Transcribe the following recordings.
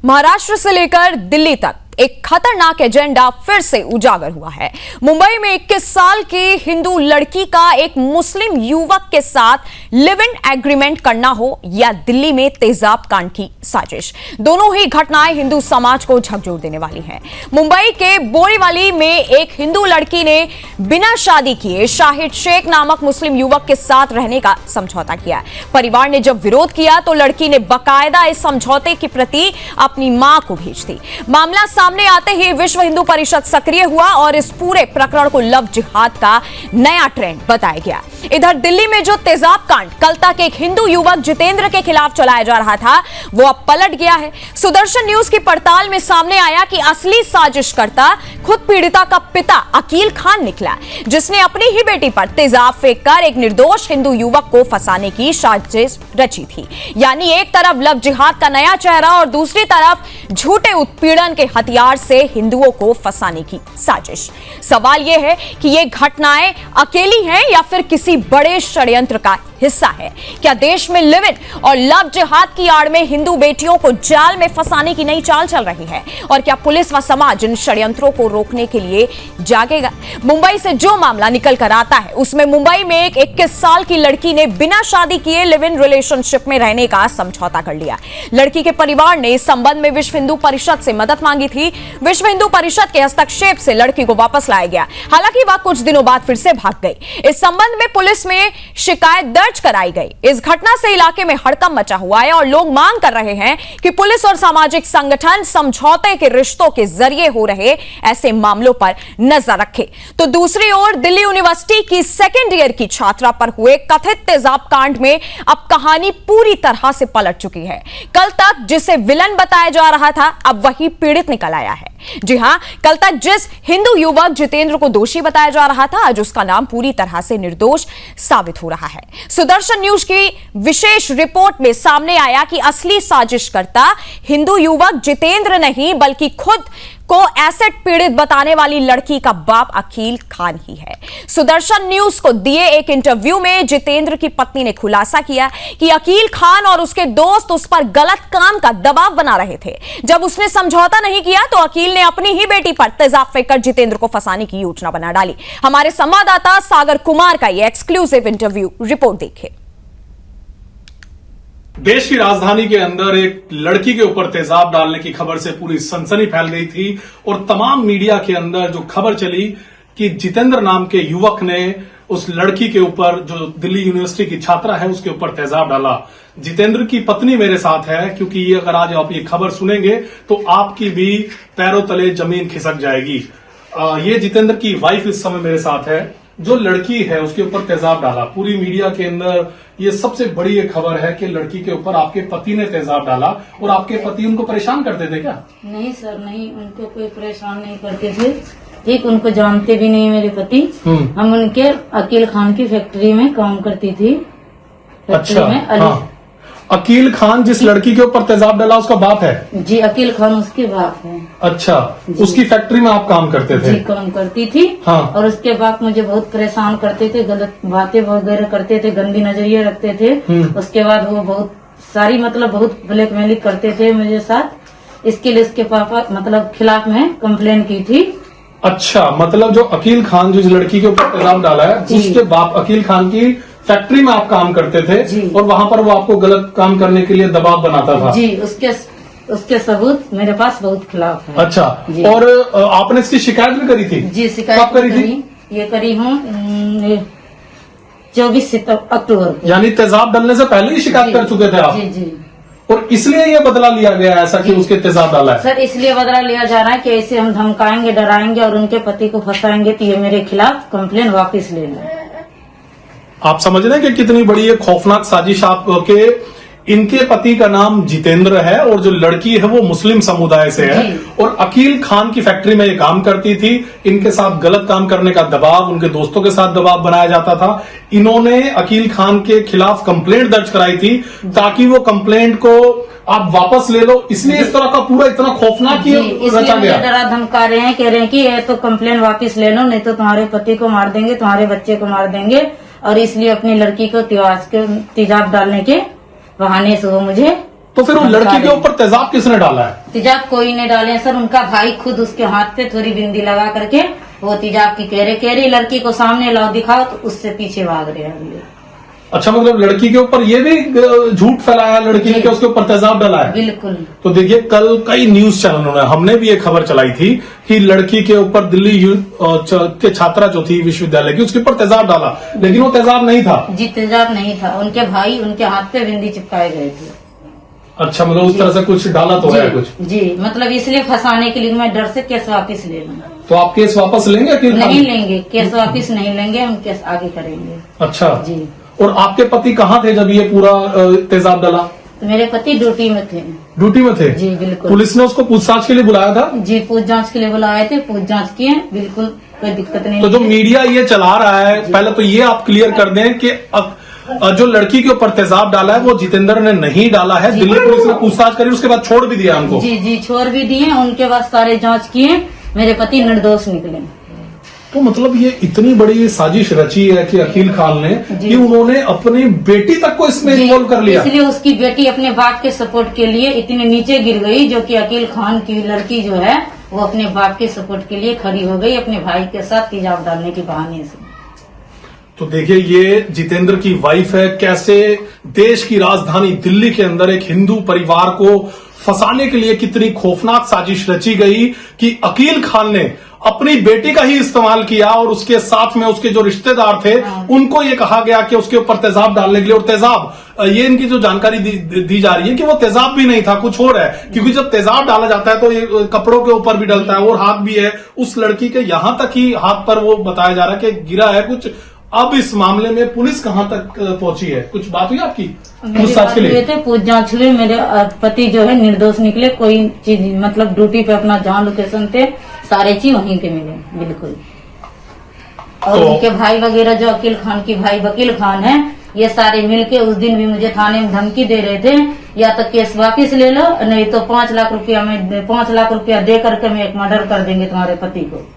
महाराष्ट्र से लेकर दिल्ली तक एक खतरनाक एजेंडा फिर से उजागर हुआ है। मुंबई में 21 साल की हिंदू लड़की का एक मुस्लिम युवक के साथ लिव इन एग्रीमेंट करना हो या दिल्ली में तेजाब कांड की साजिश, दोनों ही घटनाएं हिंदू समाज को झकझोर देने वाली हैं। मुंबई के बोरीवली में एक हिंदू लड़की ने बिना शादी किए शाहिद शेख नामक मुस्लिम युवक के साथ रहने का समझौता किया। परिवार ने जब विरोध किया तो लड़की ने बाकायदा इस समझौते की प्रति अपनी मां को भेज दी। मामला सामने आते ही विश्व हिंदू परिषद सक्रिय हुआ और इस पूरे प्रकरण को लव जिहाद का नया ट्रेंड बताया गया। इधर दिल्ली में जो तेजाब कांड कल तक एक हिंदू युवक जितेंद्र के खिलाफ चलाया जा रहा था, वो अब पलट गया है। सुदर्शन न्यूज की पड़ताल में सामने आया कि असली साजिशकर्ता खुद पीड़िता का पिता अकील खान निकला, जिसने अपनी ही बेटी पर तेजाब फेंककर एक निर्दोष हिंदू युवक को फंसाने की साजिश रची थी। यानी एक तरफ लव जिहाद का नया चेहरा और दूसरी तरफ झूठे उत्पीड़न के हथियार से हिंदुओं को फंसाने की साजिश। सवाल यह है कि ये घटनाएं अकेली हैं या फिर किसी बड़े षड्यंत्र का हिस्सा है। क्या देश में लिव इन और लव जिहाद की आड़ में हिंदू बेटियों को जाल में फंसाने की नई चाल चल रही है? और क्या पुलिस व समाज इन षड्यंत्रों को रोकने के लिए जागेगा? मुंबई से जो मामला निकल कर आता है उसमें मुंबई में एक 21 साल की लड़की ने बिना शादी किए लिव इन रिलेशनशिप में रहने का समझौता कर लिया। लड़की के परिवार ने इस संबंध में विश्व हिंदू परिषद से मदद मांगी थी। विश्व हिंदू परिषद के हस्तक्षेप से लड़की को वापस लाया गया। हालांकि वह कुछ दिनों बाद फिर से भाग गई। इस संबंध में पुलिस में शिकायत दर्ज कराई गई। इस घटना से इलाके में हड़कंप मचा हुआ है और लोग मांग कर रहे हैं कि पुलिस और सामाजिक संगठन समझौते के रिश्तों के जरिए हो रहे ऐसे मामलों पर नजर रखे। तो दूसरी ओर दिल्ली यूनिवर्सिटी की सेकेंड ईयर की छात्रा पर हुए कथित तेजाब कांड में अब कहानी पूरी तरह से पलट चुकी है। कल तक जिसे विलन बताया जा रहा था, अब वही पीड़ित निकल आया है। जी हां, कल तक जिस हिंदू युवक जितेंद्र को दोषी बताया जा रहा था, आज उसका नाम पूरी तरह से निर्दोष साबित हो रहा है। सुदर्शन न्यूज की विशेष रिपोर्ट में सामने आया कि असली साजिशकर्ता हिंदू युवक जितेंद्र नहीं बल्कि खुद को एसिड पीड़ित बताने वाली लड़की का बाप अकील खान ही है। सुदर्शन न्यूज को दिए एक इंटरव्यू में जितेंद्र की पत्नी ने खुलासा किया कि अकील खान और उसके दोस्त उस पर गलत काम का दबाव बना रहे थे। जब उसने समझौता नहीं किया तो अकील ने अपनी ही बेटी पर तेजाब फेंककर जितेंद्र को फंसाने की योजना बना डाली। हमारे संवाददाता सागर कुमार का यह एक्सक्लूसिव इंटरव्यू रिपोर्ट देखिए। देश की राजधानी के अंदर एक लड़की के ऊपर तेजाब डालने की खबर से पूरी सनसनी फैल गई थी और तमाम मीडिया के अंदर जो खबर चली कि जितेंद्र नाम के युवक ने उस लड़की के ऊपर, जो दिल्ली यूनिवर्सिटी की छात्रा है, उसके ऊपर तेजाब डाला। जितेंद्र की पत्नी मेरे साथ है, क्योंकि ये अगर आज आप ये खबर सुनेंगे तो आपकी भी पैरों तले जमीन खिसक जाएगी। ये जितेंद्र की वाइफ इस समय मेरे साथ है। जो लड़की है उसके ऊपर तेजाब डाला, पूरी मीडिया के अंदर ये सबसे बड़ी एक खबर है कि लड़की के ऊपर आपके पति ने तेजाब डाला। और आपके पति उनको परेशान करते थे क्या? नहीं सर, नहीं, उनको कोई परेशान नहीं करते थे। ठीक, उनको जानते भी नहीं मेरे पति। हम उनके अकील खान की फैक्ट्री में काम करती थी। अच्छा, हाँ। अकील खान जिस लड़की के ऊपर तेजाब डाला उसका बाप है? जी, अकील खान उसके बाप है। अच्छा, उसकी फैक्ट्री में आप काम करते थे? जी, काम करती थी। हाँ। और उसके बाप मुझे बहुत परेशान करते थे, गलत बातें वगैरह करते थे, गंदी नजरिए रखते थे। उसके बाद वो बहुत सारी बहुत ब्लैकमेलिंग करते थे मेरे साथ। इसके लिए उसके पापा खिलाफ में कंप्लेन की थी। अच्छा, मतलब जो अकील खान जिस लड़की के ऊपर तेजाब डाला है, उसके बाप अकील खान की फैक्ट्री में आप काम करते थे और वहां पर वो आपको गलत काम करने के लिए दबाव बनाता था? जी, उसके सबूत मेरे पास बहुत खिलाफ है। अच्छा, और आपने इसकी शिकायत भी करी थी? जी, शिकायत कब करी थी? ये करी हूँ 24 अक्टूबर को। यानी तेजाब डालने से पहले ही शिकायत कर चुके थे आप? जी जी। और इसलिए ये बदला लिया गया ऐसा कि उसके तेजाब डाला है? सर, इसलिए बदला लिया जा रहा है कि ऐसे हम धमकाएंगे, डराएंगे और उनके पति को फंसाएंगे तो ये मेरे खिलाफ कंप्लेन वापस ले लें। आप समझ रहे हैं कि कितनी बड़ी एक खौफनाक साजिश आपके। इनके पति का नाम जितेंद्र है और जो लड़की है वो मुस्लिम समुदाय से है और अकील खान की फैक्ट्री में ये काम करती थी। इनके साथ गलत काम करने का दबाव, उनके दोस्तों के साथ दबाव बनाया जाता था। इन्होंने अकील खान के खिलाफ कंप्लेंट दर्ज कराई थी ताकि वो कंप्लेंट को आप वापस ले लो, इसलिए इस तरह का पूरा इतना खौफनाक रचा गया। डरा धमका रहे हैं, कह रहे हैं कि ये तो कंप्लेंट वापस ले लो, नहीं तो तुम्हारे पति को मार देंगे, तुम्हारे बच्चे को मार देंगे। और इसलिए अपनी लड़की को तेजाब डालने के बहाने से वो मुझे तो फिर वो लड़की के ऊपर तेजाब किसने डाला है? तेजाब कोई नहीं डाले सर, उनका भाई खुद उसके हाथ पे थोड़ी बिंदी लगा करके वो तेजाब की कह रही लड़की को सामने लाओ दिखाओ, तो उससे पीछे भाग रहे हैं अगले। अच्छा, मतलब लड़की के ऊपर ये भी झूठ फैलाया लड़की ने कि उसके ऊपर तेजाब डाला है? बिल्कुल। तो देखिए, कल कई न्यूज चैनलों ने, हमने भी ये खबर चलाई थी कि लड़की के ऊपर दिल्ली के छात्रा जो थी विश्वविद्यालय की, उसके ऊपर तेजाब डाला, लेकिन वो तेजाब नहीं था। जी तेजाब नहीं था, उनके भाई उनके हाथ पे बिंदी चिपकाए गए थे। अच्छा, मतलब उस तरह से कुछ डाला तो है कुछ? जी, मतलब इसलिए फंसाने के लिए मैं डर से केस वापस ले लूंगा। तो आप केस वापस लेंगे कि नहीं लेंगे? केस वापस नहीं लेंगे, हम केस आगे करेंगे। अच्छा जी। और आपके पति कहाँ थे जब ये पूरा तेजाब डाला? तो मेरे पति ड्यूटी में थे। ड्यूटी में थे? जी बिल्कुल। पुलिस ने उसको पूछताछ के लिए बुलाया था? जी, पूछ जांच के लिए बुलाए थे, पूछ जांच किए, बिल्कुल कोई दिक्कत नहीं। तो जो मीडिया ये चला रहा है, पहले तो ये आप क्लियर कर दें कि जो लड़की के ऊपर तेजाब डाला है वो जितेंद्र ने नहीं डाला है। दिल्ली पुलिस ने पूछताछ करी, उसके बाद छोड़ भी दिया उनको। जी छोड़ भी दिए, उनके बाद सारे जांच किए, मेरे पति निर्दोष निकले। तो मतलब ये इतनी बड़ी साजिश रची है कि अकील खान ने कि उन्होंने अपनी बेटी तक को इसमें इन्वॉल्व कर लिया। इसलिए उसकी बेटी अपने बाप के सपोर्ट के लिए इतने नीचे गिर गई, जो कि अकील खान की लड़की जो है वो अपने बाप के सपोर्ट के लिए खड़ी हो गई, अपने भाई के साथ तेजाब डालने के बहाने से। तो देखिए, ये जितेंद्र की वाइफ है, कैसे देश की राजधानी दिल्ली के अंदर एक हिंदू परिवार को फंसाने के लिए कितनी खौफनाक साजिश रची गई कि अकील खान ने अपनी बेटी का ही इस्तेमाल किया और उसके साथ में उसके जो रिश्तेदार थे उनको ये कहा गया कि उसके ऊपर तेजाब डालने के लिए। और तेजाब, ये इनकी जो जानकारी दी जा रही है कि वो तेजाब भी नहीं था, कुछ और है, क्योंकि जब तेजाब डाला जाता है तो ये कपड़ों के ऊपर भी डलता है और हाथ भी है। उस लड़की के यहां तक ही हाथ पर वो बताया जा रहा है कि गिरा है कुछ। अब इस मामले में पुलिस कहां तक पहुंची है? कुछ बात हुई आपकी पूछताछ के लिए? पूछ जांच हुए, मेरे पति जो है निर्दोष निकले, कोई चीज मतलब ड्यूटी पे अपना जहाँ लोकेशन थे सारे चीज वहीं पे मिले बिल्कुल। और तो उनके भाई वगैरह जो अकील खान की भाई वकील खान है, ये सारे मिलके उस दिन भी मुझे थाने में धमकी दे रहे थे, या तो केस वापिस ले लो, नहीं तो 5 लाख रुपया में 5 लाख रुपया दे करके मैं एक मर्डर कर देंगे तुम्हारे पति को।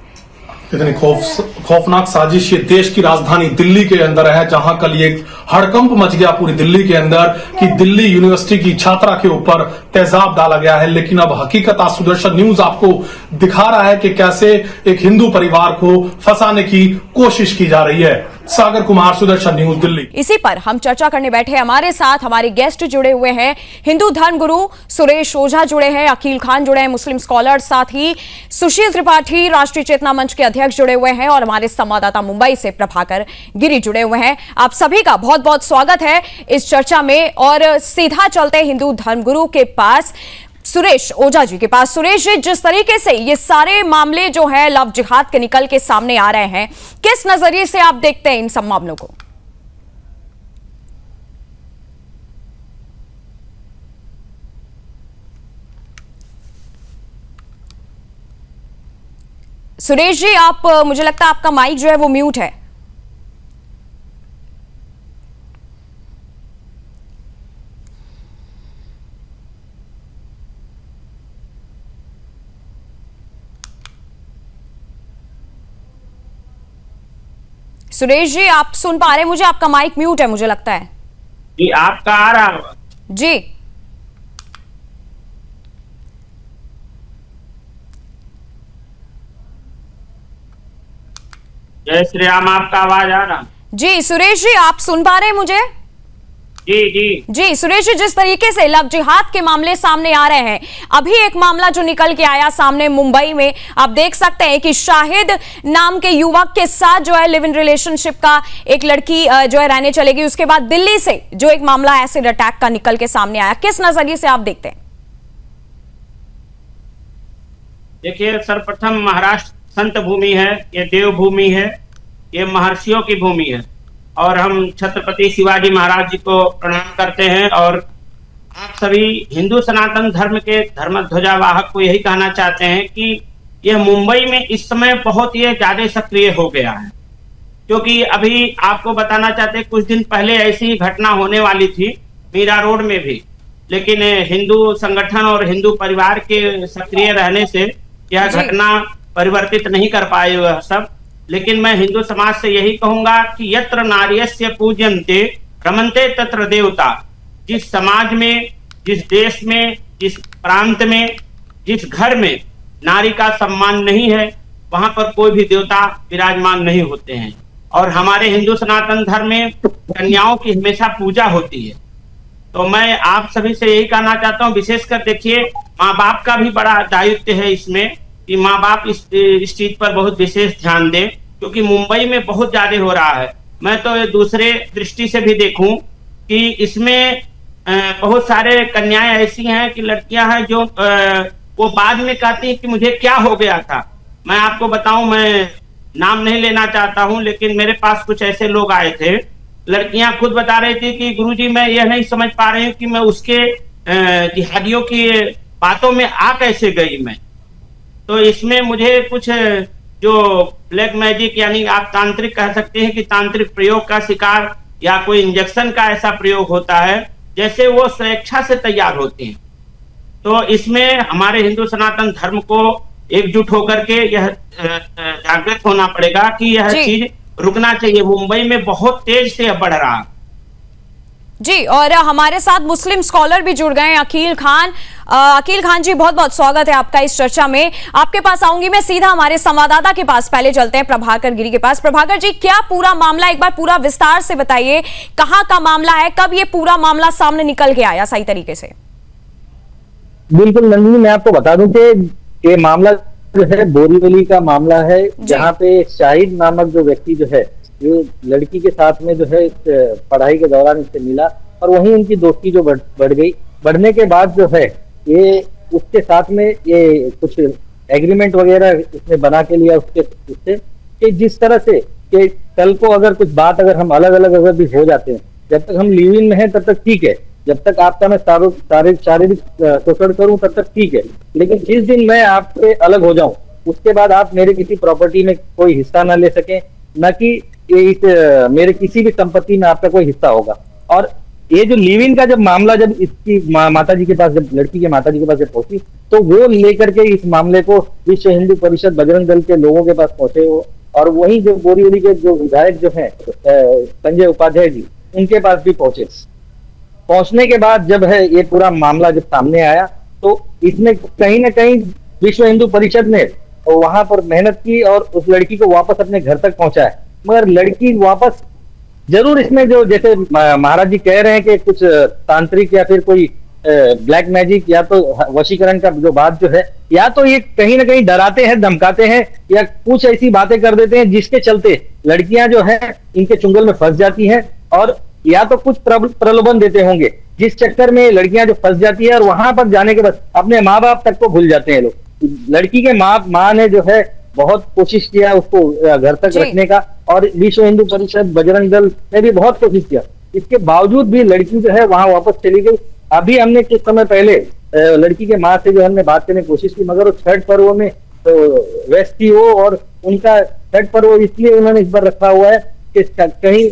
कितनी खौफनाक साजिश ये देश की राजधानी दिल्ली के अंदर है, जहां कल ये हड़कंप मच गया पूरी दिल्ली के अंदर कि दिल्ली यूनिवर्सिटी की छात्रा के ऊपर तेजाब डाला गया है। लेकिन अब हकीकत आज सुदर्शन न्यूज आपको दिखा रहा है कि कैसे एक हिंदू परिवार को फंसाने की कोशिश की जा रही है। सागर कुमार, सुदर्शन न्यूज, दिल्ली। इसी पर हम चर्चा करने बैठे हैं। हमारे साथ हमारे गेस्ट जुड़े हुए हैं, हिंदू धर्म गुरु सुरेश ओझा जुड़े हैं, अकील खान जुड़े हैं, मुस्लिम स्कॉलर, साथ ही सुशील त्रिपाठी राष्ट्रीय चेतना मंच के अध्यक्ष जुड़े हुए हैं, और हमारे संवाददाता मुंबई से प्रभाकर गिरी जुड़े हुए हैं। आप सभी का बहुत बहुत स्वागत है इस चर्चा में। और सीधा चलते हिंदू धर्मगुरु के पास, सुरेश ओझा जी के पास। सुरेश जी, जिस तरीके से ये सारे मामले जो है लव जिहाद के निकल के सामने आ रहे हैं, किस नजरिए से आप देखते हैं इन सब मामलों को? सुरेश जी, आप, मुझे लगता है आपका माइक जो है वो म्यूट है। सुरेश जी, आप सुन पा रहे हैं मुझे? आपका माइक म्यूट है मुझे लगता है। जी, आपका आ रहा है जी। जय श्री राम, आपका आवाज आ रहा? जी सुरेश जी, आप सुन पा रहे हैं मुझे? जी जी जी सुरेश जी, जिस तरीके से लव जिहाद के मामले सामने आ रहे हैं, अभी एक मामला जो निकल के आया सामने मुंबई में, आप देख सकते हैं कि शाहिद नाम के युवक के साथ जो है लिव इन रिलेशनशिप का एक लड़की जो है रहने चलेगी। उसके बाद दिल्ली से जो एक मामला एसिड अटैक का निकल के सामने आया, किस नजरिए से आप देखते हैं? देखिए, सर्वप्रथम महाराष्ट्र संत भूमि है, ये देवभूमि है, ये महर्षियों की भूमि है, और हम छत्रपति शिवाजी महाराज जी को प्रणाम करते हैं। और आप सभी हिंदू सनातन धर्म के धर्म ध्वजावाहक को यही कहना चाहते हैं कि यह मुंबई में इस समय बहुत ही ज्यादा सक्रिय हो गया है, क्योंकि अभी आपको बताना चाहते हैं, कुछ दिन पहले ऐसी घटना होने वाली थी मीरा रोड में भी, लेकिन हिंदू संगठन और हिंदू परिवार के सक्रिय रहने से यह घटना परिवर्तित नहीं कर पाए वह सब। लेकिन मैं हिंदू समाज से यही कहूंगा कि यत्र नार्यस्य पूज्यन्ते रमन्ते तत्र देवता। जिस समाज में जिस देश में, जिस प्रांत में, जिस घर में नारी का सम्मान नहीं है, वहां पर कोई भी देवता विराजमान नहीं होते हैं। और हमारे हिंदू सनातन धर्म में कन्याओं की हमेशा पूजा होती है। तो मैं आप सभी से यही कहना चाहता हूँ, विशेषकर देखिए माँ बाप का भी बड़ा दायित्व है इसमें, कि माँ बाप इस चीज पर बहुत विशेष ध्यान दें, क्योंकि मुंबई में बहुत ज्यादा हो रहा है। मैं तो दूसरे दृष्टि से भी देखूं कि इसमें बहुत सारे कन्याएं ऐसी हैं कि लड़कियां हैं जो वो बाद में कहती हैं कि मुझे क्या हो गया था। मैं आपको बताऊं, मैं नाम नहीं लेना चाहता हूं, लेकिन मेरे पास कुछ ऐसे लोग आए थे, लड़कियां खुद बता रही थी कि गुरुजी मैं यह नहीं समझ पा रही हूँ कि मैं उसके जिहादियों की बातों में आ कैसे गई मैं। तो इसमें मुझे कुछ जो ब्लैक मैजिक यानी आप तांत्रिक कह सकते हैं कि तांत्रिक प्रयोग का शिकार या कोई इंजेक्शन का ऐसा प्रयोग होता है, जैसे वो स्वेच्छा से तैयार होते हैं। तो इसमें हमारे हिंदू सनातन धर्म को एकजुट होकर के यह जागृत होना पड़ेगा कि यह चीज रुकना चाहिए। मुंबई में बहुत तेज से बढ़ रहा है जी। और हमारे साथ मुस्लिम स्कॉलर भी जुड़ गए हैं, अकील खान। अकील खान जी, बहुत बहुत स्वागत है आपका इस चर्चा में। आपके पास आऊंगी मैं सीधा, हमारे संवाददाता के पास पहले चलते हैं, प्रभाकर गिरी के पास। प्रभाकर जी, क्या पूरा मामला, एक बार पूरा विस्तार से बताइए, कहां का मामला है, कब ये पूरा मामला सामने निकल के आया सही तरीके से? बिल्कुल नंदिनी, मैं आपको बता दूं कि ये मामला जो है बोरीवली का मामला है, जहाँ पे शाहिद नामक जो व्यक्ति जो है, ये लड़की के साथ में जो है पढ़ाई के दौरान इससे मिला और वहीं उनकी दोस्ती जो बढ़ गई। बढ़ने के बाद जो है ये उसके साथ में ये कुछ एग्रीमेंट वगैरह इसने बना के लिया उससे कि जिस तरह से कि कल को अगर कुछ बात अगर हम अलग अलग अगर भी हो जाते हैं, जब तक हम लिव इन में हैं तब तक ठीक है, जब तक आपका मैं शारीरिक शोषण करूं तब तक ठीक है, लेकिन जिस दिन मैं आपसे अलग हो जाऊं उसके बाद आप मेरे किसी प्रॉपर्टी में कोई हिस्सा ना ले सकें, न कि मेरे किसी भी संपत्ति में आपका कोई हिस्सा होगा। और ये जो लिव इन का जब मामला जब इसकी माताजी के पास, जब लड़की के माताजी के पास जब पहुंची, तो वो लेकर के इस मामले को विश्व हिंदू परिषद बजरंग दल के लोगों के पास पहुंचे वो, और वही जो बोरीवली के जो विधायक जो हैं संजय उपाध्याय जी, उनके पास भी पहुंचे। पहुंचने के बाद जब है ये पूरा मामला जब सामने आया, तो इसमें कहीं ना कहीं विश्व हिंदू परिषद ने वहां पर मेहनत की और उस लड़की को वापस अपने घर तक पहुंचाया। मगर लड़की वापस जरूर इसमें जो जैसे महाराज जी कह रहे हैं कि कुछ तांत्रिक या फिर कोई ब्लैक मैजिक या तो वशीकरण का जो बात जो है, या तो ये कहीं ना कहीं डराते हैं, धमकाते हैं, या कुछ ऐसी बातें कर देते हैं जिसके चलते लड़कियां जो है इनके चुंगल में फंस जाती हैं, और या तो कुछ प्रलोभन देते होंगे जिस चक्कर में लड़कियां जो फंस जाती है और वहां पर जाने के बाद अपने माँ बाप तक को भूल जाते हैं लोग। लड़की के माँ ने जो है बहुत कोशिश किया उसको घर तक रखने का, और विश्व हिंदू परिषद बजरंग दल ने भी बहुत कोशिश किया, इसके बावजूद भी लड़की जो है वहां वापस चली गई। अभी हमने कुछ समय पहले लड़की के माँ से जो हमने बात करने की कोशिश की, मगर वो छठ पर्व में व्यस्त थी वो, और उनका छठ पर्व इसलिए उन्होंने इस बार रखा हुआ है कि कहीं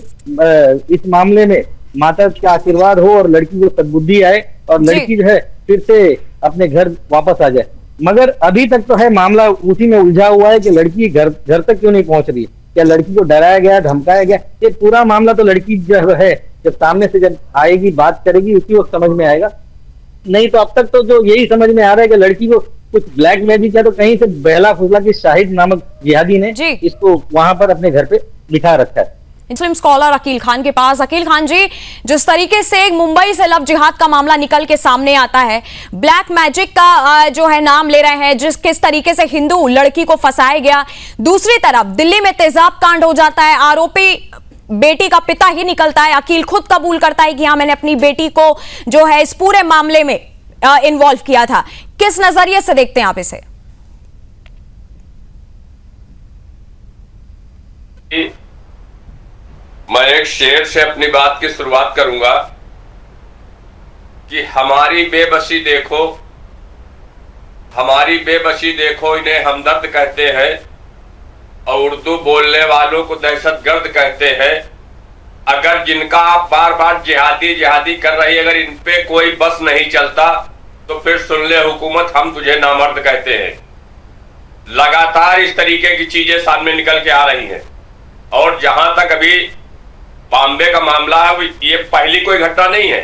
इस मामले में माता का आशीर्वाद हो और लड़की को सद्बुद्धि आए और लड़की जो है फिर से अपने घर वापस आ जाए। मगर अभी तक तो है मामला उसी में उलझा हुआ है कि लड़की घर तक क्यों नहीं पहुंच रही है, क्या लड़की को डराया गया, धमकाया गया? ये पूरा मामला तो लड़की जो है जब सामने से जब आएगी, बात करेगी, उसी वक्त समझ में आएगा। नहीं तो अब तक तो जो यही समझ में आ रहा है कि लड़की को कुछ ब्लैक मैजिक या तो कहीं से बहला फुसला की शाहिद नामक जिहादी ने इसको वहां पर अपने घर पे बिठा रखा है। मुस्लिम स्कॉलर अकील खान के पास। अकील खान जी, जिस तरीके से मुंबई से लव जिहाद का मामला निकल के सामने आता है, ब्लैक मैजिक का जो है नाम ले रहे हैं, किस तरीके से हिंदू लड़की को फंसाया गया, दूसरी तरफ दिल्ली में तेजाब कांड हो जाता है, आरोपी बेटी का पिता ही निकलता है, अकील खुद कबूल करता है कि हाँ मैंने अपनी बेटी को जो है इस पूरे मामले में इन्वॉल्व किया था। किस नजरिए से देखते हैं आप इसे? मैं एक शेर से अपनी बात की शुरुआत करूंगा कि हमारी बेबसी देखो, हमारी बेबसी देखो, इन्हें हमदर्द कहते हैं और उर्दू बोलने वालों को दहशतगर्द कहते हैं। अगर जिनका आप बार बार जिहादी जिहादी कर रही, अगर इन पे कोई बस नहीं चलता तो फिर सुन ले हुकूमत, हम तुझे नामर्द कहते हैं। लगातार इस तरीके की चीजें सामने निकल के आ रही हैं, और जहां तक अभी बॉम्बे का मामला है, ये पहली कोई घटना नहीं है।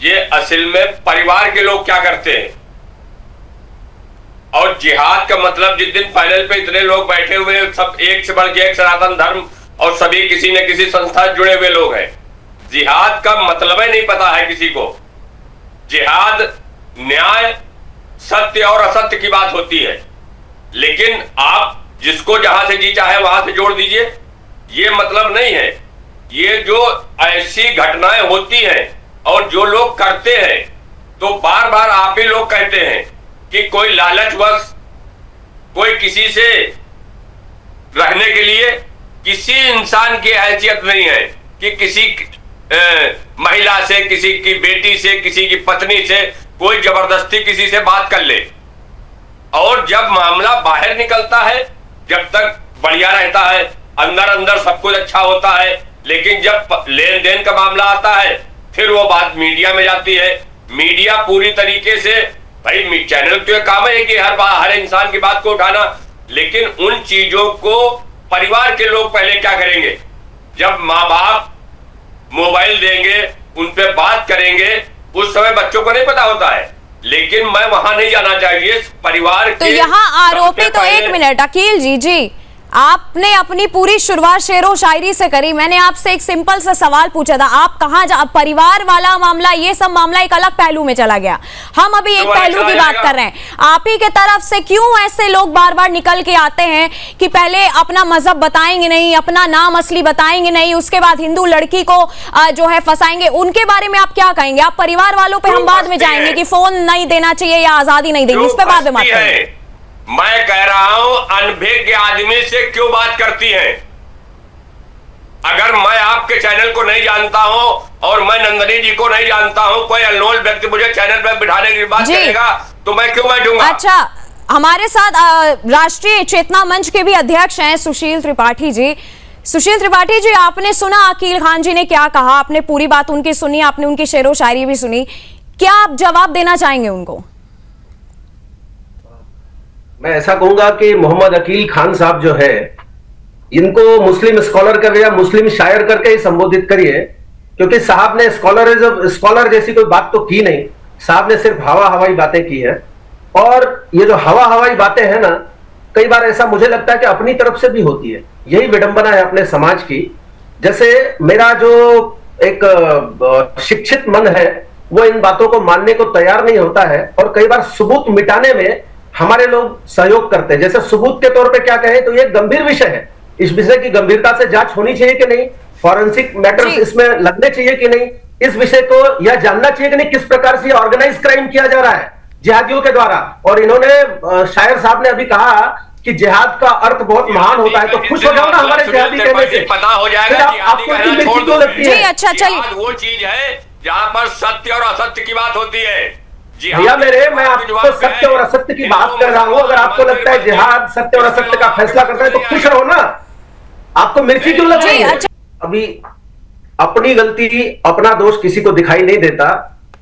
ये असल में परिवार के लोग क्या करते हैं। और जिहाद का मतलब जिस दिन पैनल पे इतने लोग बैठे हुए हैं, सब एक से बढ़ के एक सनातन धर्म और सभी किसी न किसी संस्था से जुड़े हुए लोग हैं। जिहाद का मतलब ही नहीं पता है किसी को। जिहाद न्याय, सत्य और असत्य की बात होती है, लेकिन आप जिसको जहां से जी चाहे वहां से जोड़ दीजिए, ये मतलब नहीं है। ये जो ऐसी घटनाएं होती हैं और जो लोग करते हैं, तो बार बार आप ही लोग कहते हैं कि कोई लालचवश, कोई किसी से रहने के लिए, किसी इंसान की हैसियत नहीं है कि किसी महिला से, किसी की बेटी से, किसी की पत्नी से कोई जबरदस्ती किसी से बात कर ले। और जब मामला बाहर निकलता है, जब तक बढ़िया रहता है, अंदर अंदर सब कुछ अच्छा होता है, लेकिन जब लेन देन का मामला आता है, फिर वो बात मीडिया में जाती है। मीडिया पूरी तरीके से, भाई चैनल तो काम है कि हर इंसान की बात को उठाना, लेकिन उन चीजों को परिवार के लोग पहले क्या करेंगे, जब माँ बाप मोबाइल देंगे, उन पे बात करेंगे, उस समय बच्चों को नहीं पता होता है। लेकिन मैं वहां नहीं जाना चाहिए। परिवार तो के यहाँ आरोपी तो एक मिनट अकील जी, आपने अपनी पूरी शुरुआत शेरो शायरी से करी। मैंने आपसे एक सिंपल सा सवाल पूछा था, आप कहाँ परिवार वाला मामला, ये सब मामला एक अलग पहलू में चला गया। हम अभी एक पहलू की बात कर रहे हैं। आप ही के तरफ से क्यों ऐसे लोग बार बार निकल के आते हैं कि पहले अपना मजहब बताएंगे नहीं, अपना नाम असली बताएंगे नहीं, उसके बाद हिंदू लड़की को जो है फंसाएंगे। उनके बारे में आप क्या कहेंगे? आप परिवार वालों पे हम बाद में जाएंगे कि फोन नहीं देना चाहिए या आजादी नहीं देंगे, इस पे बाद में बात करेंगे। मैं कह रहा हूं, अनभिज्ञ आदमी से क्यों बात करती हैं? अगर मैं आपके चैनल को नहीं जानता हूं और मैं नंदनी जी को नहीं जानता हूं, कोई अननोन व्यक्ति मुझे चैनल पर बिठाने की बात करेगा तो मैं क्यों बैठूंगा? अच्छा, हमारे साथ राष्ट्रीय चेतना मंच के भी अध्यक्ष हैं सुशील त्रिपाठी जी। सुशील त्रिपाठी जी, आपने सुना अकील खान जी ने क्या कहा, आपने पूरी बात उनकी सुनी, आपने उनकी शेरो शायरी भी सुनी, क्या आप जवाब देना चाहेंगे उनको? मैं ऐसा कहूंगा कि मोहम्मद अकील खान साहब जो है, इनको मुस्लिम स्कॉलर कर या मुस्लिम शायर करके ही संबोधित करिए, क्योंकि साहब ने स्कॉलर जैसी कोई बात तो की नहीं। साहब ने सिर्फ हवा हवाई बातें की है। और ये जो हवा हवाई बातें हैं ना, कई बार ऐसा मुझे लगता है कि अपनी तरफ से भी होती है। यही विडंबना है अपने समाज की। जैसे मेरा जो एक शिक्षित मन है, वो इन बातों को मानने को तैयार नहीं होता है, और कई बार सबूत मिटाने में हमारे लोग सहयोग करते हैं। जैसे सबूत के तौर पे क्या कहें तो ये गंभीर विषय है, इस विषय की गंभीरता से जांच होनी चाहिए कि नहीं, फॉरेंसिक मैटर्स इसमें लगने चाहिए कि नहीं, इस विषय को यह जानना चाहिए कि नहीं किस प्रकार से ऑर्गेनाइज क्राइम किया जा रहा है जिहादियों के द्वारा। और इन्होंने शायर साहब ने अभी कहा कि जिहाद का अर्थ बहुत महान होता है, तो खुश हो जाओ ना हमारे जिहादी कहने से, पता हो जाएगा। आपको इतनी मिर्ची क्यों लगती है? अच्छा चलिए, वो चीज है जहां पर सत्य और असत्य की बात होती है। भैया मेरे, मैं आपको सत्य और असत्य की बात कर रहा हूं। अगर आपको लगता है जिहाद सत्य और असत्य का फैसला करता है तो खुश रहो ना, आपको मिर्ची क्यों लग रही है? अभी अपनी गलती, अपना दोष किसी को दिखाई नहीं देता,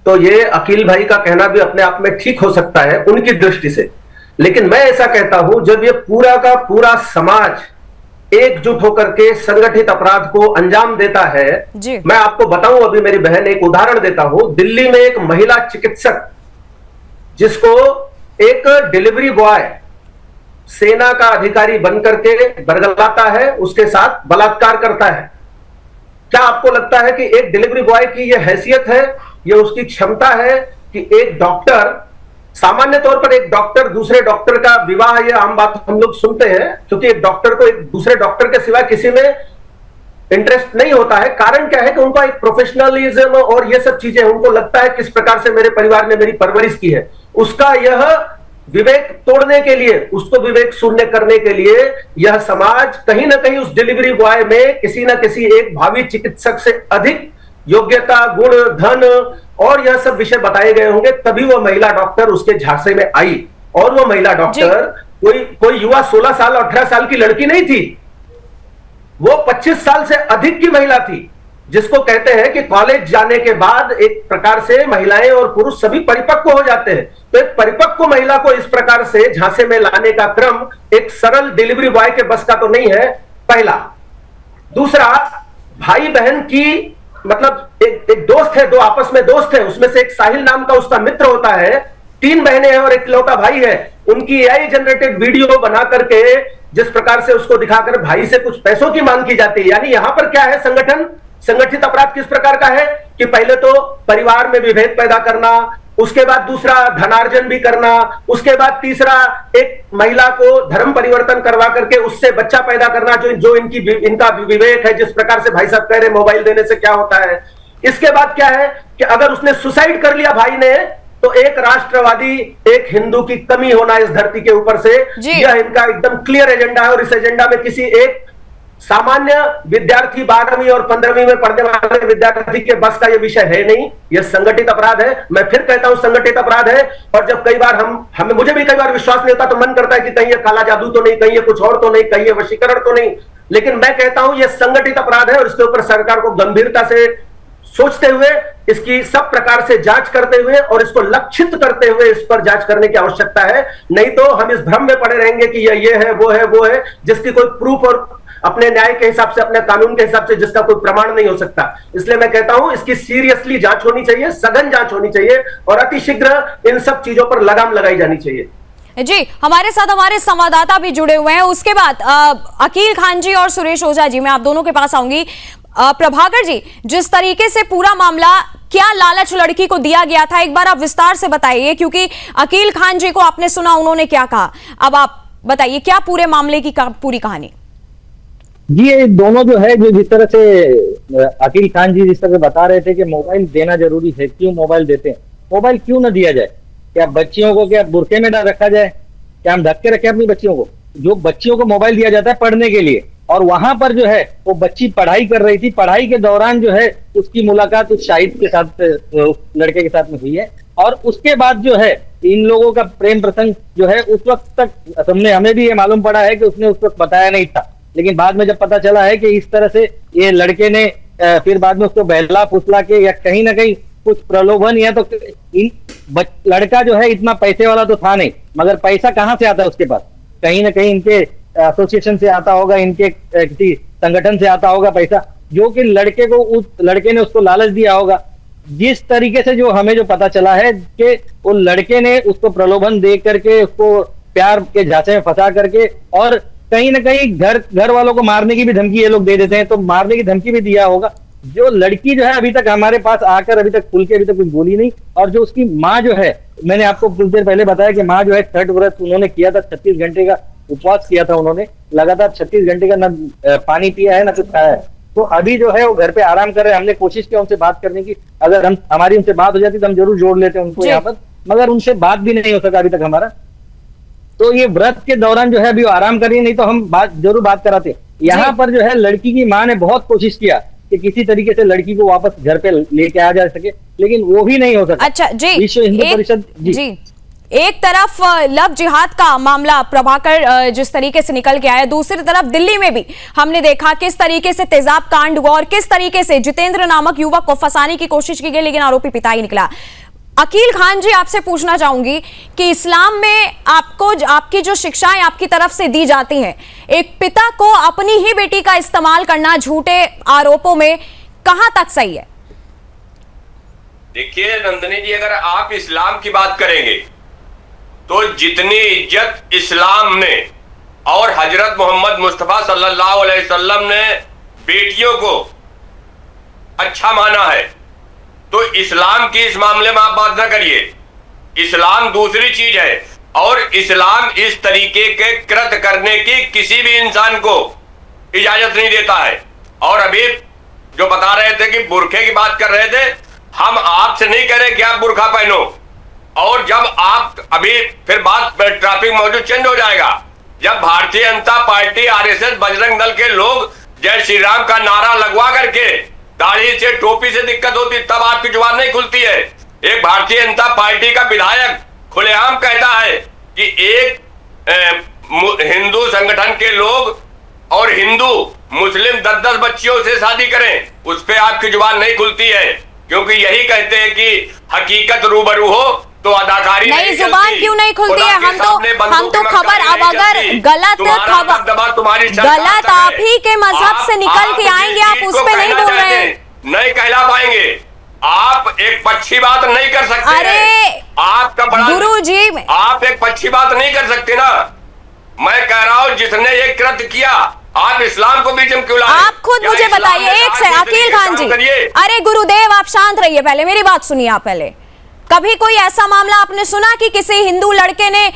तो ये अकील भाई का कहना भी अपने आप में ठीक हो सकता है उनकी दृष्टि से। लेकिन मैं ऐसा कहता हूं, जब ये पूरा का पूरा समाज एकजुट होकर के संगठित अपराध को अंजाम देता है, मैं आपको बताऊं, अभी मेरी बहन एक उदाहरण देता हूं। दिल्ली में एक महिला चिकित्सक जिसको एक डिलीवरी बॉय सेना का अधिकारी बनकर के बरगलाता है, उसके साथ बलात्कार करता है। क्या आपको लगता है कि एक डिलीवरी बॉय की यह हैसियत है, यह उसकी क्षमता है कि एक डॉक्टर, सामान्य तौर पर एक डॉक्टर दूसरे डॉक्टर का विवाह, यह आम बात हम लोग सुनते हैं, क्योंकि एक डॉक्टर को एक दूसरे डॉक्टर के सिवा किसी में इंटरेस्ट नहीं होता है। कारण क्या है कि उनका एक प्रोफेशनलिज्म और ये सब चीजें, उनको लगता है किस प्रकार से मेरे परिवार ने मेरी परवरिश की है। उसका यह विवेक तोड़ने के लिए, उसको विवेक शून्य करने के लिए यह समाज कहीं ना कहीं उस डिलीवरी बॉय में किसी ना किसी एक भावी चिकित्सक से अधिक योग्यता, गुण, धन और यह सब विषय बताए गए होंगे, तभी वह महिला डॉक्टर उसके झांसे में आई। और वह महिला डॉक्टर कोई युवा 16 साल 18 साल की लड़की नहीं थी, वो 25 साल से अधिक की महिला थी, जिसको कहते हैं कि कॉलेज जाने के बाद एक प्रकार से महिलाएं और पुरुष सभी परिपक्व हो जाते हैं। तो एक परिपक्व महिला को इस प्रकार से झांसे में लाने का क्रम एक सरल डिलीवरी बॉय के बस का तो नहीं है, पहला। दूसरा, भाई बहन की, मतलब एक दोस्त है, दो आपस में दोस्त है, उसमें से एक साहिल नाम का उसका मित्र होता है, 3 बहनें हैं और एक इकलौता भाई है। उनकी AI जनरेटेड वीडियो बना करके जिस प्रकार से उसको दिखाकर भाई से कुछ पैसों की मांग की जाती है, यानी यहां पर क्या है, संगठित अपराध किस प्रकार का है कि पहले तो परिवार में विभेद पैदा करना, उसके बाद दूसरा धनार्जन भी करना, उसके बाद तीसरा एक महिला को धर्म परिवर्तन करवा करके उससे बच्चा पैदा करना, जो इनका विवेक है, जिस प्रकार से भाई साहब कह रहे मोबाइल देने से क्या होता है। इसके बाद क्या है कि अगर उसने सुसाइड कर लिया भाई ने, तो एक राष्ट्रवादी, एक हिंदू की कमी होना इस धरती के ऊपर से, यह इनका एकदम क्लियर एजेंडा है। और इस एजेंडा में किसी एक सामान्य विद्यार्थी 12वीं और 15वीं में पढ़ने वाले विद्यार्थी के बस का यह विषय है नहीं, यह संगठित अपराध है। मैं फिर कहता हूं संगठित अपराध है। और जब कई बार मुझे भी कई बार विश्वास नहीं होता, तो मन करता है कि कहीं यह काला जादू तो नहीं, कहीं यह कुछ और तो नहीं, कहीं यह वशीकरण तो नहीं, लेकिन मैं कहता हूं यह संगठित अपराध है। और इसके ऊपर सरकार को गंभीरता से सोचते हुए, इसकी सब प्रकार से जांच करते हुए और इसको लक्षित करते हुए इस पर जांच करने की आवश्यकता है। नहीं तो हम इस भ्रम में पड़े रहेंगे कि ये है, वो है, जिसकी कोई प्रूफ और अपने न्याय के हिसाब से, अपने कानून के हिसाब से जिसका कोई प्रमाण नहीं हो सकता। इसलिए मैं कहता हूं इसकी सीरियसली जांच होनी चाहिए, सघन जांच होनी चाहिए और अतिशीघ्र इन सब चीजों पर लगाम लगाई जानी चाहिए। जी, हमारे साथ हमारे संवाददाता भी जुड़े हुए हैं। उसके बाद अकील खान जी और सुरेश ओझा जी, मैं आप दोनों के पास आऊंगी। प्रभाकर जी, जिस तरीके से पूरा मामला, क्या लालच लड़की को दिया गया था, एक बार आप विस्तार से बताइए, क्योंकि अकील खान जी को आपने सुना, उन्होंने क्या कहा। अब आप बताइए क्या पूरे मामले की पूरी कहानी। जी, ये दोनों जो है, जो जिस तरह से अकील खान जी जिस तरह से बता रहे थे कि मोबाइल देना जरूरी है, क्यों मोबाइल देते हैं, मोबाइल क्यों ना दिया जाए, क्या बच्चियों को क्या बुरके में डाल रखा जाए, क्या हम ढक के रखें अपनी बच्चियों को। जो बच्चियों को मोबाइल दिया जाता है पढ़ने के लिए, और वहां पर जो है वो बच्ची पढ़ाई कर रही थी, पढ़ाई के दौरान जो है उसकी मुलाकात उस शाहिद के साथ, लड़के के साथ में हुई है। और उसके बाद जो है इन लोगों का प्रेम प्रसंग जो है, उस वक्त तक हमें भी ये मालूम पड़ा है कि उसने उस वक्त बताया नहीं था, लेकिन बाद में जब पता चला है कि इस तरह से ये लड़के ने फिर बाद में उसको बहला फुसला के या कहीं ना कहीं कुछ प्रलोभन, या तो लड़का जो है इतना पैसे वाला तो था नहीं, मगर पैसा कहाँ से आता है उसके पास, कहीं ना कहीं इनके एसोसिएशन से आता होगा, इनके किसी संगठन से आता होगा पैसा, जो कि लड़के को, उस लड़के ने उसको लालच दिया होगा। जिस तरीके से जो हमें जो पता चला है कि वो लड़के ने उसको प्रलोभन दे करके, उसको प्यार के झांसे में फंसा करके, और कहीं ना कहीं घर वालों को मारने की भी धमकी ये लोग दे देते हैं, तो मारने की धमकी भी दिया होगा। जो लड़की जो है अभी तक हमारे पास आकर अभी तक खुल के अभी तक कुछ बोली नहीं, और जो उसकी माँ जो है, मैंने आपको कुछ देर पहले बताया कि माँ जो है छठ व्रत उन्होंने किया था, 36 घंटे का उपवास किया था उन्होंने, लगातार 36 घंटे का, न पानी पिया है न कुछ खाया है। तो अभी जो है वो घर पे आराम कर रहे हैं। हमने कोशिश किया उनसे बात करने की, अगर हमारी उनसे बात हो जाती तो हम जरूर जोड़ लेते उनको यहाँ पर, मगर उनसे बात भी नहीं हो सका अभी तक हमारा। तो ये व्रत के दौरान जो है अभी वो आराम कर रही है, नहीं तो हम जरूर बात कराते। यहाँ पर जो है लड़की की माँ ने बहुत कोशिश किया कि किसी तरीके से लड़की को वापस घर पे लेके आ जा सके, लेकिन वो भी नहीं हो सका। अच्छा जी, विश्व हिंदू परिषद जी, एक तरफ लव जिहाद का मामला प्रभाकर जिस तरीके से निकल के आया, दूसरी तरफ दिल्ली में भी हमने देखा किस तरीके से तेजाब कांड हुआ और किस तरीके से जितेंद्र नामक युवक को फंसाने की कोशिश की गई, लेकिन आरोपी पिता ही निकला। अकील खान जी, आपसे पूछना चाहूंगी कि इस्लाम में आपकी जो शिक्षाएं आपकी तरफ से दी जाती हैं, एक पिता को अपनी ही बेटी का इस्तेमाल करना झूठे आरोपों में, कहां तक सही है? देखिए नंदिनी जी, अगर आप इस्लाम की बात करेंगे तो जितनी इज्जत इस्लाम ने और हजरत मोहम्मद मुस्तफा सल्लल्लाहु अलैहि वसल्लम ने बेटियों को अच्छा माना है, तो इस्लाम की इस मामले में आप बात ना करिए। इस्लाम दूसरी चीज है, और इस्लाम इस तरीके के कृत्य करने की किसी भी इंसान को इजाजत नहीं देता है। और अभी जो बता रहे थे कि बुरखे की बात कर रहे थे, हम आपसे नहीं कह रहे कि आप बुरखा पहनो, और जब आप अभी फिर बात ट्रैफिक मौजूद चेंज हो जाएगा। जब भारतीय जनता पार्टी, आरएसएस, बजरंग दल के लोग जय श्री राम का नारा लगवा करके दाढ़ी से, टोपी से दिक्कत होती, तब आपकी जुबान नहीं खुलती है। एक भारतीय जनता पार्टी का विधायक खुलेआम कहता है कि एक हिंदू संगठन के लोग और हिंदू मुस्लिम 10-10 बच्चियों से शादी करें, उस पर आपकी जुबान नहीं खुलती है, क्योंकि यही कहते हैं कि हकीकत रूबरू हो तो अदाकारी नहीं, जुबान क्यों नहीं खुलती है? हम तो खबर, अब अगर गलत खबर, गलत आप ही के मजहब से निकल के आएंगे, आप उस पे नहीं बोल रहे हैं। नहीं कहला पाएंगे। आप एक पक्षी बात नहीं कर सकते। अरे आपका बड़ा गुरुजी, आप एक पक्षी बात नहीं कर सकते ना। मैं कह रहा हूं जिसने ये कृत्य किया, आप इस्लाम को बीच में क्यों लाए? आप खुद मुझे बताइए एक से, अकील खान जी। अरे गुरुदेव आप शांत रहिए, पहले मेरी बात सुनिए आप पहले। कभी कोई ऐसा मामला आपने सुना कि किसी हिंदू लड़के ने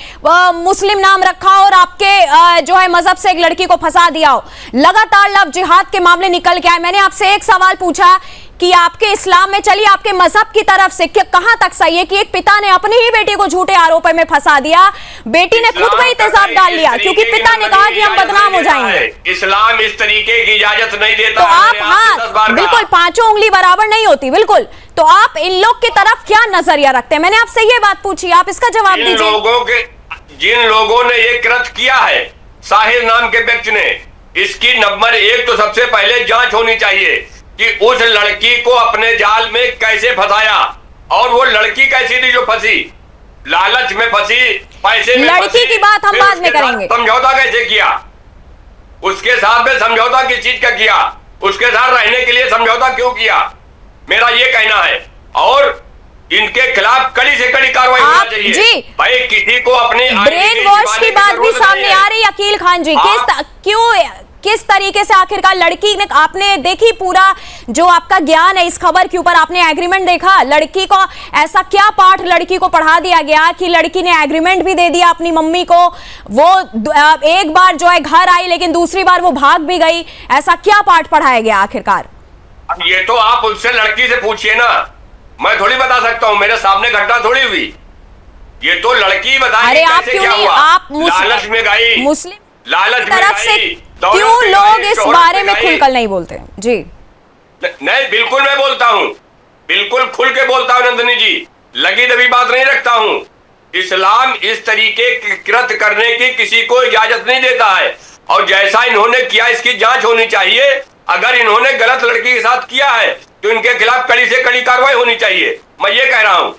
मुस्लिम नाम रखा और आपके जो है मजहब से एक लड़की को फंसा दिया हो? लगातार लव जिहाद के मामले निकल के आए। मैंने आपसे एक सवाल पूछा कि आपके इस्लाम में, चलिए आपके मजहब की तरफ से कहां तक सही है कि एक पिता ने अपनी ही बेटी को झूठे आरोप में फंसा दिया, बेटी ने खुद पर तेजाब डाल लिया क्योंकि पिता ने कहा कि हम बदनाम हो जाएंगे। इस्लाम इस तरीके की इजाजत नहीं देता। तो आप, हाँ बिल्कुल, पांचों उंगली बराबर नहीं होती, बिल्कुल। तो आप इन लोग की तरफ क्या नजरिया रखते हैं? मैंने आपसे ये बात पूछी, आप इसका जवाब दीजिए। जिन लोगों ने ये कृत्य किया है, साहिर नाम के व्यक्ति ने, इसकी नंबर 1 तो सबसे पहले जांच होनी चाहिए कि उस लड़की को अपने जाल में कैसे फंसाया, और वो लड़की कैसी थी जो फंसी, लालच में फंसी, पैसे में लड़की की बात हम बाद में करेंगे। समझौता कैसे किया, उसके साथ में समझौता किस चीज का किया, उसके साथ रहने के लिए समझौता क्यों किया, मेरा ये कहना है। और इनके खिलाफ कड़ी से कड़ी कार्रवाई होना चाहिए जी। भाई। किसी को अपने ब्रेन वॉश की बात भी सामने आ रही है अकील खान जी। किस तरीके से आखिरकार लड़की ने, आपने देखी पूरा जो आपका ज्ञान है इस खबर के ऊपर, आपने एग्रीमेंट देखा? लड़की को ऐसा क्या पाठ लड़की को पढ़ा दिया गया कि लड़की ने एग्रीमेंट भी दे दिया अपनी मम्मी को? वो एक बार जो है घर आई लेकिन दूसरी बार वो भाग भी गई। ऐसा क्या पाठ पढ़ाया गया आखिरकार? अब ये तो आप उससे लड़की से पूछिए ना, मैं थोड़ी बता सकता हूँ, मेरे सामने घटना थोड़ी हुई, ये तो लड़की बताएगी। अरे आप क्यों नहीं, आप लालच में गई, मुस्लिम लालच तरफ से क्यों लोग इस बारे में खुलकर नहीं बोलते? जी नहीं, बिल्कुल मैं बोलता हूँ, बिल्कुल खुल के बोलता हूँ नंदिनी जी, लगी दबी बात नहीं रखता हूँ। इस्लाम इस तरीके के कृत्य करने की किसी को इजाजत नहीं देता है, और जैसा इन्होंने किया इसकी जांच होनी चाहिए। अगर इन्होंने गलत लड़की के साथ किया है तो इनके खिलाफ कड़ी से कड़ी कार्रवाई होनी चाहिए, मैं ये कह रहा हूं।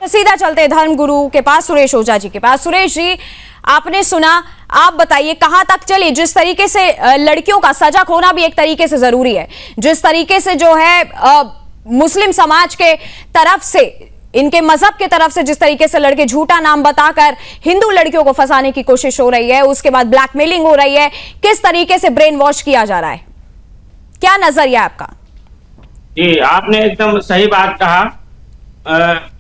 सीधा चलते धर्मगुरु के पास, सुरेश ओझा जी के पास। सुरेश जी, आपने सुना, आप बताइए कहां तक चले? जिस तरीके से लड़कियों का सजग होना भी एक तरीके से जरूरी है, जिस तरीके से जो है मुस्लिम समाज के तरफ से, इनके मजहब के तरफ से जिस तरीके से लड़के झूठा नाम बताकर हिंदू लड़कियों को फंसाने की कोशिश हो रही है, उसके बाद ब्लैकमेलिंग हो रही है, किस तरीके से ब्रेन वॉश किया जा रहा है, क्या नजरिया आपका? जी, आपने एकदम सही बात कहा।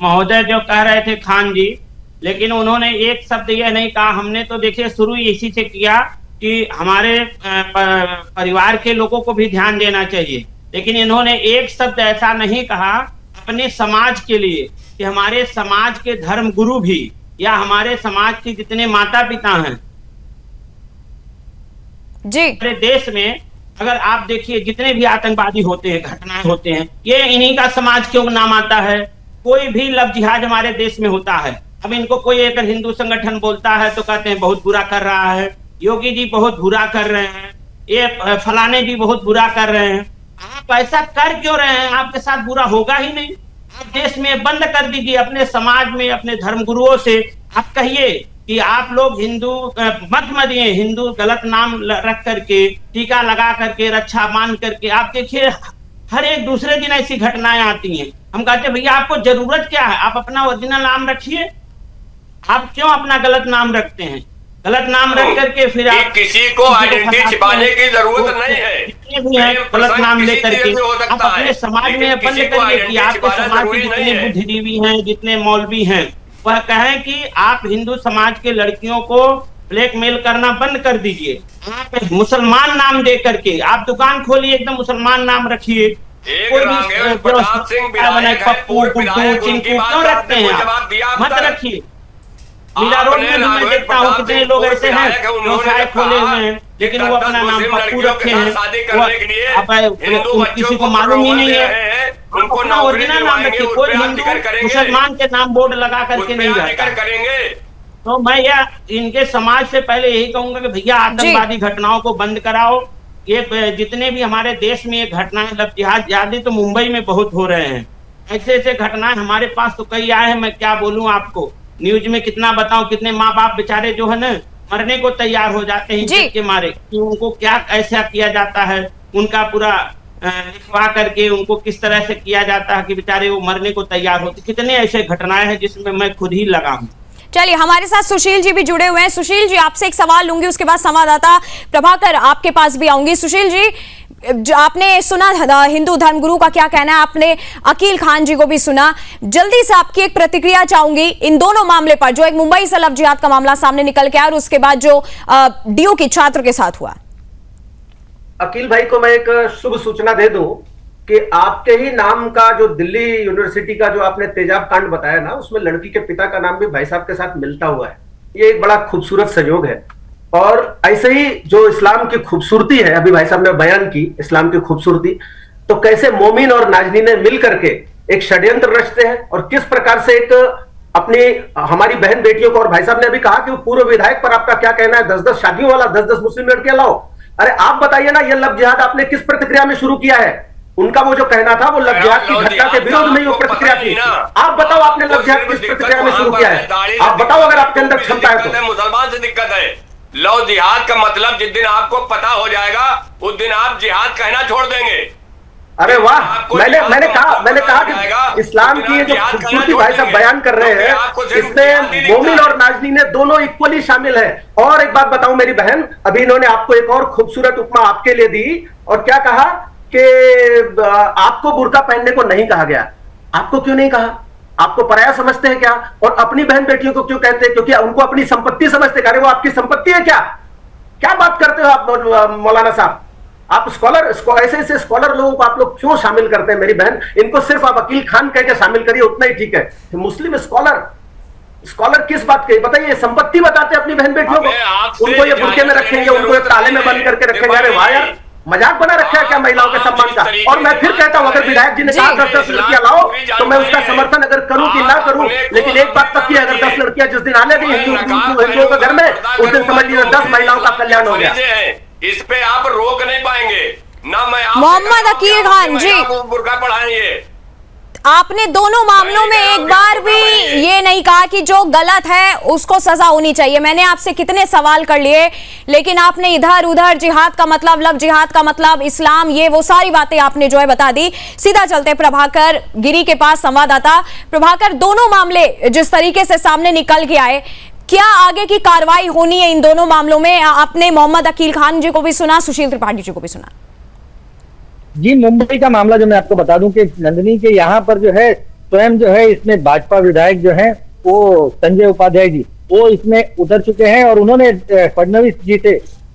महोदय जो कह रहे थे खान जी, लेकिन उन्होंने एक शब्द यह नहीं कहा। हमने तो देखिए शुरू इसी से किया कि हमारे परिवार के लोगों को भी ध्यान देना चाहिए, लेकिन इन्होंने एक शब्द ऐसा नहीं कहा अपने समाज के लिए कि हमारे समाज के धर्म गुरु भी, या हमारे समाज के जितने माता पिता हैं जी, हमारे देश में, अगर आप देखिए जितने भी आतंकवादी होते हैं, घटनाएं होते हैं, ये इन्हीं का समाज क्यों नाम आता है। कोई भी लव जिहाद हमारे देश में होता है, अब इनको कोई एक हिंदू संगठन बोलता है तो कहते हैं बहुत बुरा कर रहा है, योगी जी बहुत बुरा कर रहे हैं, ये फलाने जी बहुत बुरा कर रहे हैं। आप ऐसा कर क्यों रहे हैं? आपके साथ बुरा होगा ही नहीं। आप देश में बंद कर दीजिए, अपने समाज में अपने धर्मगुरुओं से आप कहिए कि आप लोग हिंदू मत मनिए, हिंदू गलत नाम रख करके, टीका लगा करके, रक्षा मान करके। आप देखिए हर एक दूसरे दिन ऐसी घटनाएं आती हैं। हम कहते हैं भैया आपको जरूरत क्या है, आप अपना ओरिजिनल नाम रखिए, आप क्यों अपना गलत नाम रखते हैं? गलत नाम रख करके फिर आप किसी को आइडेंटिटी छिपाने की जरूरत नहीं है। जितने भी हैं गलत नाम लेकर के आप अपने समाज में बंद करिए कि आपके समाज के जितने बुद्धिजीवी हैं, जितने मौलवी हैं, वह कहें कि आप हिंदू समाज के लड़कियों को ब्लैकमेल करना बंद कर दीजिए। आप मुसलमान नाम दे करके आप दुकान खोलिए, एकदम मुसलमान नाम रखिए। कोई भी पप्पू चिंकू क्यों रखते हैं? आप मत रखिए। मीरा रोड में मैं देखता हूँ कितने लोग ऐसे हैं व्यवसाय खोले हुए हैं, लेकिन वो अपना नाम पप्पू रखे हैं, किसी को मालूम ही नहीं है। अपना ओरिजिनल नाम रखिए, कोई हिंदू मुसलमान के नाम बोर्ड लगा करके नहीं रहता। तो मैं यह इनके समाज से पहले यही कहूंगा कि भैया आतंकवादी घटनाओं को बंद कराओ। ये जितने भी हमारे देश में ये घटनाएं लव जिहाद ज्यादा तो मुंबई में बहुत हो रहे हैं, ऐसे ऐसे घटनाएं हमारे पास तो कई आए हैं। मैं क्या बोलूं आपको, न्यूज में कितना बताऊं, कितने माँ बाप बेचारे जो है ना मरने को तैयार हो जाते हैं इज्जत के मारे कि उनको क्या ऐसा किया जाता है, उनका पूरा लिखवा करके उनको किस तरह से किया जाता है कि बेचारे वो मरने को तैयार होते। कितने ऐसे घटनाएं हैं जिसमें मैं खुद ही लगा हूँ। चलिए, हमारे साथ सुशील जी भी जुड़े हुए हैं। सुशील जी, आपसे एक सवाल लूंगी, उसके बाद संवाददाता प्रभाकर आपके पास भी आऊंगी। सुशील जी, जो आपने सुना हिंदू धर्मगुरु का क्या कहना है, आपने अकील खान जी को भी सुना, जल्दी से आपकी एक प्रतिक्रिया चाहूंगी इन दोनों मामले पर, जो एक मुंबई से लव जिहाद का मामला सामने निकल के आया और उसके बाद जो डीयू के छात्र के साथ हुआ। अकील भाई को मैं एक शुभ सूचना दे दूं कि आपके ही नाम का जो दिल्ली यूनिवर्सिटी का जो आपने तेजाब कांड बताया ना, उसमें लड़की के पिता का नाम भी भाई साहब के साथ मिलता हुआ है। ये एक बड़ा खूबसूरत संयोग है। और ऐसे ही जो इस्लाम की खूबसूरती है, अभी भाई साहब ने बयान की इस्लाम की खूबसूरती, तो कैसे मोमिन और नाजनीने मिल करके एक षड्यंत्र रचते हैं और किस प्रकार से एक अपनी हमारी बहन बेटियों को, और भाई साहब ने अभी कहा कि वो पूर्व विधायक पर आपका क्या कहना है, 10-10 शादियों वाला, 10-10 मुस्लिम लड़कियां लाओ। अरे आप बताइए ना, ये लव जिहाद आपने किस प्रतिक्रिया में शुरू किया है? उनका वो जो कहना था वो लव जिहाद की घटना के विरोध में वो प्रतिक्रिया थी। आप बताओ आपने लव जिहाद किस प्रतिक्रिया में शुरू किया है? आप बताओ अगर आपके अंदर क्षमता है तो। मुसलमान से दिक्कत है। लव जिहाद का मतलब जिस दिन आपको पता हो जाएगा उस दिन आप जिहाद कहना छोड़ देंगे। अरे वाह, मैंने कहा कि इस्लाम की जो खूबसूरती भाई साहब बयान कर रहे हैं, इसमें मोमिन और नाजनीने दोनों इक्वली शामिल है। और एक बात बताऊं मेरी बहन, अभी इन्होंने आपको एक और खूबसूरत उपमा आपके लिए दी और क्या कहा कि आपको बुर्का पहनने को नहीं कहा गया। आपको क्यों नहीं कहा? आपको पराया समझते हैं क्या? और अपनी बहन बेटियों को क्यों कहते हैं? क्योंकि उनको अपनी संपत्ति समझते। अरे वो आपकी संपत्ति है क्या? क्या बात करते हो आप मौलाना साहब? आप ऐसे स्कॉलर लोगों को आप लोग क्यों शामिल करते हैं मेरी बहन? इनको सिर्फ आप अकील खान कह के शामिल करिए, उतना ही ठीक है। मुस्लिम स्कॉलर किस बात के बताइए? संपत्ति बताते हैं अपनी बहन बेटियों को, उनको ये बुरके में रखेंगे, उनको ये ताले में बंद करके रखेंगे। अरे वाह यार, मजाक बना रखा है क्या महिलाओं के सम्मान का? और मैं फिर कहता हूं, अगर विधायक जी ने कहा 10-10 लड़कियां लाओ तो मैं उसका समर्थन अगर करूं कि ना करूं, लेकिन एक बात पक्की है, अगर 10 लड़कियां जिस दिन आने गई हिंदुओं के घर में, उस दिन समझ लीजिए 10 महिलाओं का कल्याण हो गया। इस पे आप रोक नहीं पाएंगे ना। मैं मोहम्मद अकील खान जी, बुर्का पढ़ाएंगे। आपने दोनों मामलों में एक बार भी ये नहीं कहा कि जो गलत है उसको सजा होनी चाहिए। मैंने आपसे कितने सवाल कर लिए, लेकिन आपने इधर उधर जिहाद का मतलब, लव जिहाद का मतलब, इस्लाम, ये वो सारी बातें आपने जो है बता दी। सीधा चलते प्रभाकर गिरी के पास, संवाददाता प्रभाकर, दोनों मामले जिस तरीके से सामने निकल के आए, क्या आगे की कार्रवाई होनी है इन दोनों मामलों में? आपने मोहम्मद अकील खान जी को भी सुना, सुशील त्रिपाठी जी को भी सुना। जी, मुंबई का मामला जो मैं आपको बता दूं कि नंदिनी के यहाँ पर जो है स्वयं जो है इसमें भाजपा विधायक जो है वो संजय उपाध्याय जी, वो इसमें उतर चुके हैं और उन्होंने फडणवीस जी से,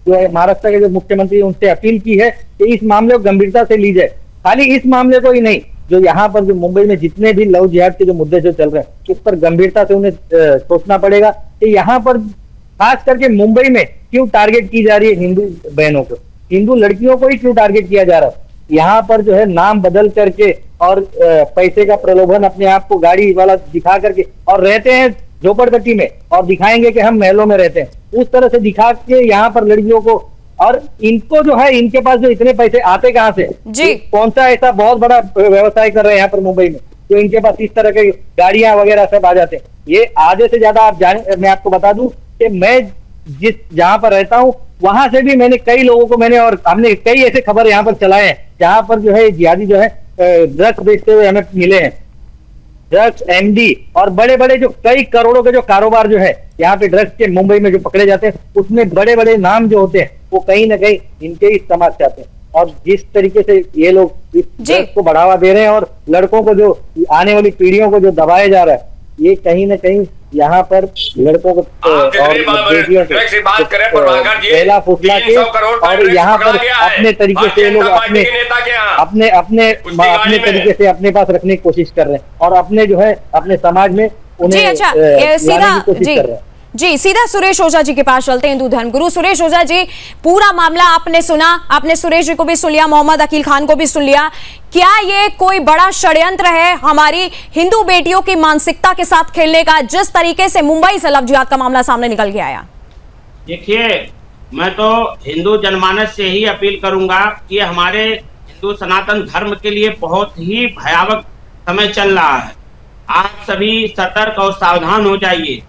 जो है महाराष्ट्र के जो मुख्यमंत्री, उनसे अपील की है कि इस मामले को गंभीरता से ली जाए। खाली इस मामले को ही नहीं, जो यहाँ पर जो मुंबई में जितने भी लव जिहाद के जो मुद्दे जो चल रहे हैं, उस पर गंभीरता से उन्हें सोचना पड़ेगा कि यहाँ पर खास करके मुंबई में क्यों टारगेट की जा रही है हिंदू बहनों को, हिंदू लड़कियों को ही क्यों टारगेट किया जा रहा है। यहाँ पर जो है नाम बदल करके और पैसे का प्रलोभन, अपने आप को गाड़ी वाला दिखा करके, और रहते हैं झोपड़पट्टी में और दिखाएंगे कि हम महलों में रहते हैं, उस तरह से दिखा के यहाँ पर लड़कियों को, और इनको जो है, इनके पास जो इतने पैसे आते कहाँ से जी? कौन सा ऐसा बहुत बड़ा व्यवसाय कर रहे हैं यहाँ पर मुंबई में, तो इनके पास इस तरह के गाड़ियां वगैरह सब आ जाते हैं। ये आधे से ज्यादा आप जाने, मैं आपको बता दूं कि मैं जहां पर रहता हूं वहां से भी मैंने कई लोगों को और हमने कई ऐसे खबर यहाँ पर चलाए हैं जहां पर जो है जिहादी जो है ड्रग्स बेचते हुए हमें मिले हैं। ड्रग्स, एमडी और बड़े बड़े जो कई करोड़ों के जो कारोबार जो है यहाँ पे ड्रग्स के मुंबई में जो पकड़े जाते हैं, उसमें बड़े बड़े नाम जो होते हैं वो कहीं ना कहीं इनके ही समाज से आते हैं। और जिस तरीके से ये लोग इस ड्रग्स को बढ़ावा दे रहे हैं और लड़कों को, जो आने वाली पीढ़ियों को जो दबाया जा रहा है, ये कहीं ना कहीं यहाँ पर लड़कों को पहला फुसला के, और यहाँ पर अपने तरीके से लोग अपने तरीके से अपने पास रखने की कोशिश कर रहे हैं और अपने जो है अपने समाज में उन्हें लाने की कोशिश कर रहे हैं। जी, सीधा सुरेश ओझा जी के पास चलते हैं, हिंदू धर्मगुरु सुरेश ओझा जी। पूरा मामला आपने सुना, आपने सुरेश जी को भी सुन लिया, मोहम्मद अकील खान को भी सुन लिया। क्या ये कोई बड़ा षड्यंत्र है हमारी हिंदू बेटियों की मानसिकता के साथ खेलने का, जिस तरीके से मुंबई से लव जिहाद का मामला सामने निकल के आया? देखिए, मैं तो हिंदू जनमानस से ही अपील करूंगा कि हमारे हिंदू सनातन धर्म के लिए बहुत ही भयावह समय चल रहा है। आप सभी सतर्क और सावधान हो जाइए।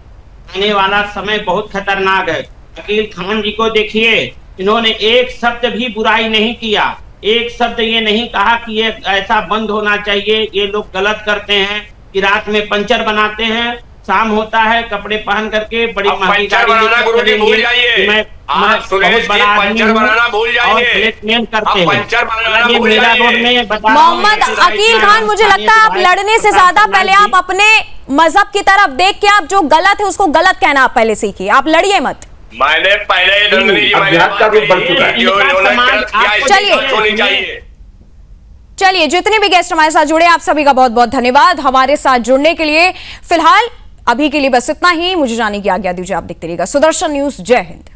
आने वाला समय बहुत खतरनाक है। अकील खान जी को देखिए, इन्होंने एक शब्द भी बुराई नहीं किया, एक शब्द ये नहीं कहा कि ये ऐसा बंद होना चाहिए, ये लोग गलत करते हैं कि रात में पंचर बनाते हैं, शाम होता है कपड़े पहन करके बड़ी महंगी गाड़ी भूल जाइए, पंचर बनाना भूल जाइए, मोहम्मद अकील खान, मुझे लगता है आप लड़ने से ज्यादा पहले आप अपने मजहब की तरफ देख के आप जो गलत है उसको गलत कहना आप पहले सीखिए, आप लड़िए मत। मैंने पहले का रूप बन चुका है। चलिए जितने भी गेस्ट हमारे साथ जुड़े आप सभी का बहुत बहुत धन्यवाद हमारे साथ जुड़ने के लिए। फिलहाल अभी के लिए बस इतना ही, मुझे जाने की आज्ञा दीजिए। आप देखते रहिएगा सुदर्शन न्यूज। जय हिंद।